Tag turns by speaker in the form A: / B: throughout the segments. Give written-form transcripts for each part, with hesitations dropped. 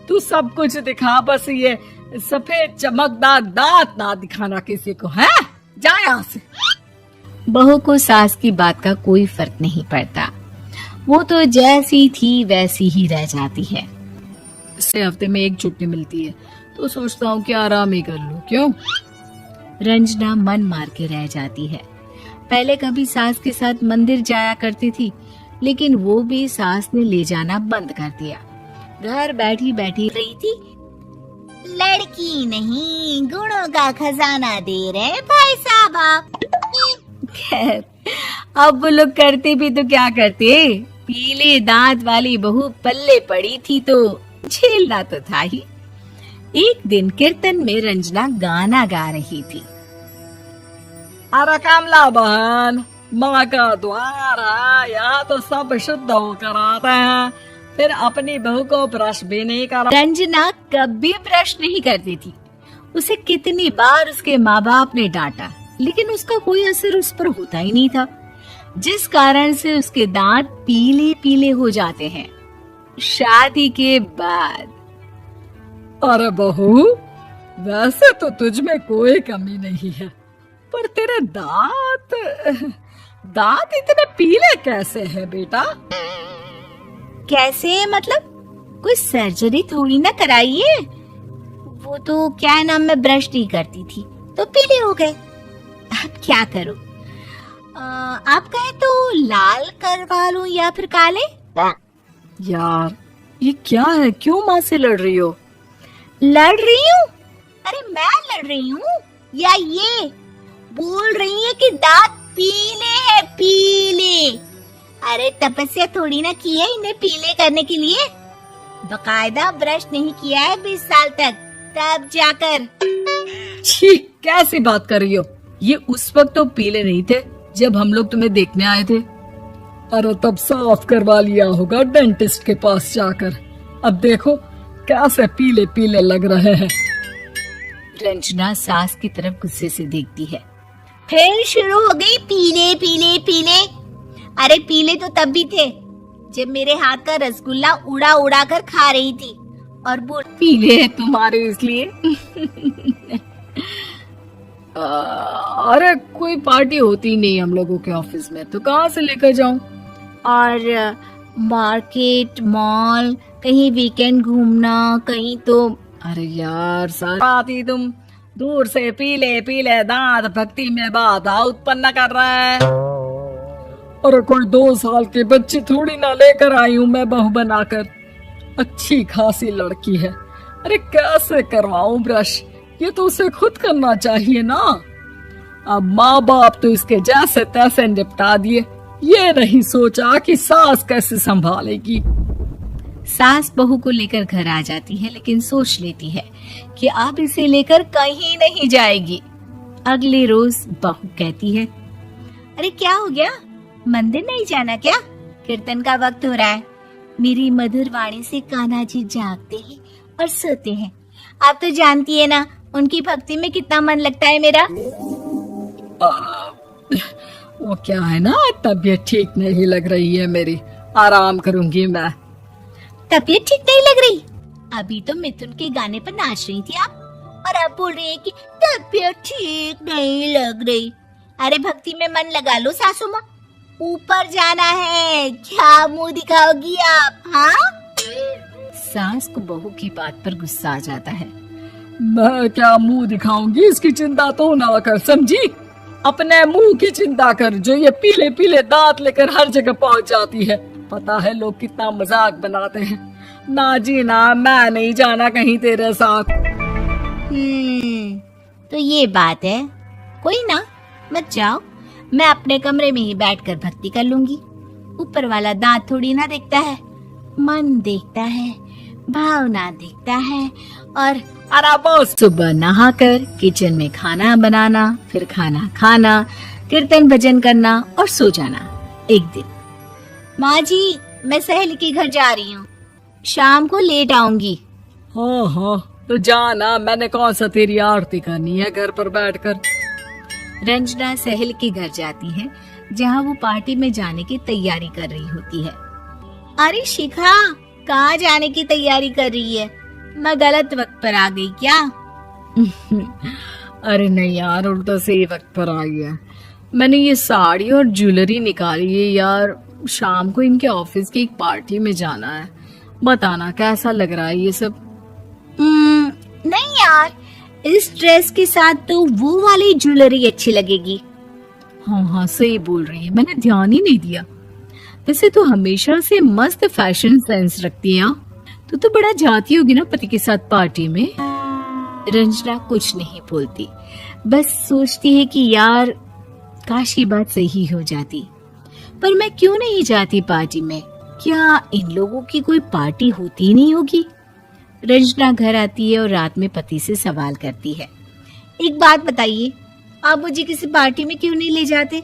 A: तू सब कुछ दिखा, बस ये सफेद चमकदार दांत ना दिखाना किसी को, है? जा यहाँ से।
B: बहू को सास की बात का कोई फर्क नहीं पड़ता, वो तो जैसी थी वैसी ही रह जाती है।
A: इससे हफ्ते में एक छुट्टी मिलती है तो सोचता हूँ कि आराम ही कर लूं। क्यों?
B: रंजना मन मार के रह जाती है। पहले कभी सास के साथ मंदिर जाया करती थी, लेकिन वो भी सास ने ले जाना बंद कर दिया। घर बैठी बैठी रही थी। लड़की नहीं गुणों का खजाना दे रहे भाई साहब आप। खैर, अब वो लोग करते भी तो क्या करते, पीले दांत वाली बहू पल्ले पड़ी थी तो झेलना तो था ही। एक दिन कीर्तन में रंजना गाना गा रही थी।
A: अरे कमला बहन, माँ का द्वार है, यहाँ तो सब शुद्ध होकर आते हैं, फिर अपनी बहू को ब्रश भी नहीं करा।
B: रंजना कभी ब्रश नहीं करती थी। उसे कितनी बार उसके माँ बाप ने डांटा, लेकिन उसका कोई असर उस पर होता ही नहीं था, जिस कारण से उसके दांत पीले पीले हो जाते हैं। शादी के बाद।
A: अरे बहू, वैसे तो तुझ में कोई कमी नहीं है, पर तेरे दांत इतने पीले कैसे हैं बेटा?
B: कैसे मतलब? कोई सर्जरी थोड़ी ना कराइए। वो तो क्या नाम, मैं ब्रश नहीं करती थी तो पीले हो गए। अब क्या करूं? आप कहें तो लाल करवा लूं या फिर काले?
A: यार ये क्या है, क्यों माँ से लड़ रही हो?
B: लड़ रही हूँ? अरे मैं लड़ रही हूँ या ये बोल रही है कि दांत पीले हैं, पीले। अरे तपस्या थोड़ी ना की है इन्हें पीले करने के लिए, बकायदा ब्रश नहीं किया है 20 साल तक, तब जाकर।
A: छी, कैसी बात कर रही हो? ये उस वक्त तो पीले नहीं थे जब हम लोग तुम्हें देखने आए थे। अरे तब साफ करवा लिया होगा डेंटिस्ट के पास जाकर। अब देखो कैसे पीले पीले लग रहे हैं।
B: रंजना सास की तरफ गुस्से से देखती है। फिर शुरू हो गई पीले पीले पीले। अरे पीले तो तब भी थे जब मेरे हाथ का रसगुल्ला उड़ा उड़ा कर खा रही थी, और वो
A: पीले है तुम्हारे इसलिए। अरे कोई पार्टी होती नहीं हम लोगों के ऑफिस में, तो कहाँ से लेकर जाऊं?
B: और मार्केट, मॉल, कहीं वीकेंड घूमना, कहीं तो।
A: अरे यार साथी, तुम दूर से पीले पीले दांत भक्ति में बाधा उत्पन्न कर रहा है। अरे कोई 2 साल के बच्चे थोड़ी ना लेकर आई हूँ मैं बहू बनाकर। अच्छी खासी लड़की है, अरे कैसे करवाऊं ब्रश? ये तो उसे खुद करना चाहिए ना। अब माँ बाप तो इसके जैसे तैसे निपटा दिए, ये नहीं सोचा कि सास कैसे संभालेगी।
B: सास बहू को लेकर घर आ जाती है, लेकिन सोच लेती है कि अब इसे लेकर कहीं नहीं जाएगी। अगले रोज बहू कहती है, अरे क्या हो गया, मंदिर नहीं जाना क्या? कीर्तन का वक्त हो रहा है। मेरी मधुर वाणी से कान्हा जी जागते हैं और सोते हैं। आप तो जानती है ना उनकी भक्ति में कितना मन लगता है मेरा।
A: वो क्या है ना, तबीयत ठीक नहीं लग रही है मेरी, आराम करूंगी मैं।
B: तबीयत ठीक नहीं लग रही? अभी तो मिथुन के गाने पर नाच रही थी आप, और आप बोल रही है कि तबीयत ठीक नहीं लग रही। अरे भक्ति में मन लगा लो सासू माँ, ऊपर जाना है, क्या मुंह दिखाओगी आप? हाँ? सास को बहू की बात पर गुस्सा आ जाता है।
A: मैं क्या मुंह दिखाऊंगी, इसकी चिंता तो ना कर, समझी? अपने मुंह की चिंता कर, जो ये पीले पीले दांत लेकर हर जगह पहुंच जाती है। पता है लोग कितना मजाक बनाते हैं। ना जी ना, मैं नहीं जाना कहीं तेरे साथ।
B: तो ये बात है, कोई ना, मत जाओ, मैं अपने कमरे में ही बैठकर भक्ति कर लूंगी। ऊपर वाला दांत थोड़ी ना देखता है, मन देखता है, भावना देखता है। और सुबह नहाकर किचन में खाना बनाना, फिर खाना खाना, कीर्तन भजन करना और सो जाना। एक दिन, माँ जी मैं सहेली के घर जा रही हूँ, शाम को लेट आऊंगी।
A: हाँ, तो जाना, मैंने कौन सा तेरी आरती करनी है घर पर बैठकर।
B: रंजना सहेली के घर जाती है, जहाँ वो पार्टी में जाने की तैयारी कर रही होती है। अरे शिखा, कहाँ जाने की तैयारी कर रही है? मैं गलत वक्त पर आ गई क्या?
A: अरे नहीं यार, उल्टा सही वक्त पर आ गया। मैंने ये साड़ी और ज्वेलरी निकाली है यार, शाम को इनके ऑफिस की एक पार्टी में जाना है। बताना कैसा लग रहा है ये सब?
B: नहीं यार, इस ड्रेस के साथ तो वो वाली ज्वेलरी अच्छी लगेगी।
A: हाँ हाँ सही बोल रही है, मैंने ध्यान ही नहीं दिया। वैसे तो हमेशा से मस्त फैशन सेंस रखती है। तो बड़ा जाती होगी ना पति के साथ पार्टी में।
B: रंजना कुछ नहीं बोलती, बस सोचती है कि यार काश ये बात सही हो जाती। पर मैं क्यों नहीं जाती पार्टी में? क्या इन लोगों की कोई पार्टी होती नहीं होगी? रंजना घर आती है और रात में पति से सवाल करती है, एक बात बताइए, आप मुझे किसी पार्टी में क्यों नहीं ले जाते?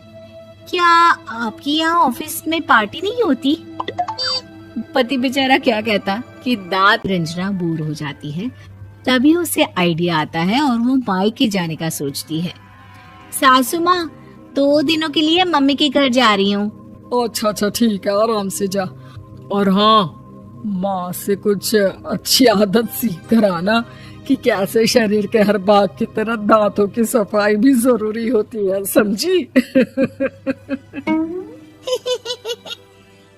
B: क्या आपकी यहाँ ऑफिस में पार्टी नहीं होती? पति बेचारा क्या कहता कि दांत। रंजना बोर हो जाती है। तभी उसे आइडिया आता है और वो मायके जाने का सोचती है। सासू माँ, 2 दिनों के लिए मम्मी के घर जा रही हूँ।
A: अच्छा अच्छा ठीक है, आराम से जा। और हाँ, माँ से कुछ अच्छी आदत सीख कर आना कि कैसे शरीर के हर भाग की तरह दांतों की सफाई भी जरूरी होती है, समझी?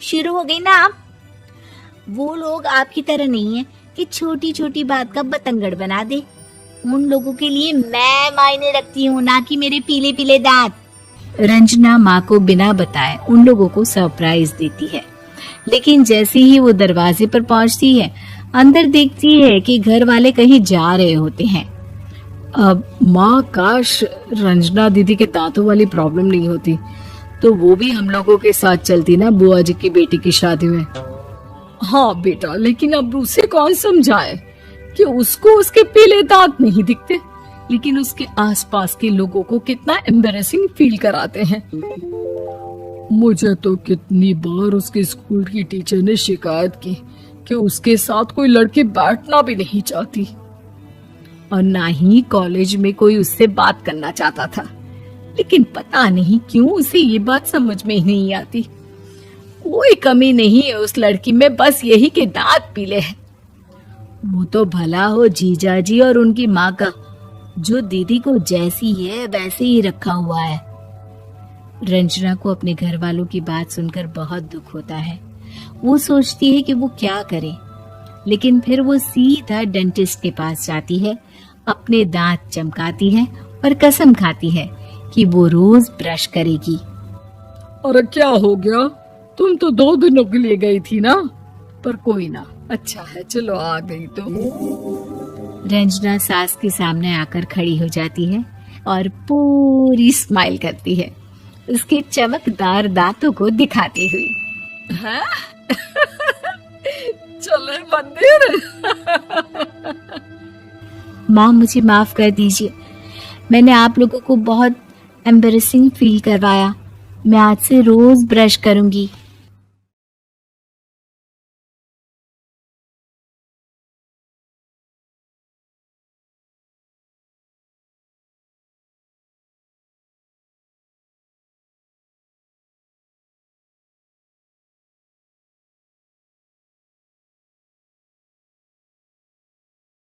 B: शुरू हो गई ना आप? वो लोग आपकी तरह नहीं है कि छोटी छोटी बात का बतंगड़ बना दे। उन लोगों के लिए मैं मायने रखती हूँ, ना कि मेरे पीले पीले दांत। रंजना माँ को बिना बताए उन लोगों को सरप्राइज देती है, लेकिन जैसे ही वो दरवाजे पर पहुंचती है, अंदर देखती है कि घर वाले कहीं जा रहे होते हैं।
A: अब माँ, काश रंजना दीदी के दांतों वाली प्रॉब्लम नहीं होती तो वो भी हम लोगों के साथ चलती ना बुआ जी की बेटी की शादी में। हाँ बेटा, लेकिन अब उसे कौन समझाए कि उसको उसके पीले दांत नहीं दिखते, लेकिन उसके आसपास के लोगों को कितना एम्बैरेसिंग फील कराते हैं। मुझे तो कितनी बार उसके स्कूल की टीचर ने शिकायत की कि उसके साथ कोई लड़की बैठना भी नहीं चाहती और ना ही कॉलेज में कोई उससे बात करना चाहता था। लेकिन पता नहीं क्यों उसे ये बात समझ में ही नहीं आती। कोई कमी नहीं है उस लड़की में, बस यही कि दांत पीले हैं। वो तो भला हो जीजा जी और उनकी माँ का, जो दीदी को जैसी है वैसे ही रखा हुआ है।
B: रंजना को अपने घर वालों की बात सुनकर बहुत दुख होता है। वो सोचती है कि वो क्या करे, लेकिन फिर वो सीधा डेंटिस्ट के पास जाती है, अपने दांत चमकाती है और कसम खाती है कि वो रोज ब्रश करेगी।
A: और क्या हो गया, तुम तो 2 दिनों के लिए गई थी ना, पर कोई ना, अच्छा है चलो आ गई तो।
B: रंजना सास के सामने आकर खड़ी हो जाती है और पूरी स्माइल करती है, उसके चमकदार दांतों को दिखाती हुई।
A: हैं? चले मंदिर।
B: माँ, मुझे माफ कर दीजिए, मैंने आप लोगों को बहुत एम्बैरेसिंग फील करवाया। मैं आज से रोज ब्रश करूंगी।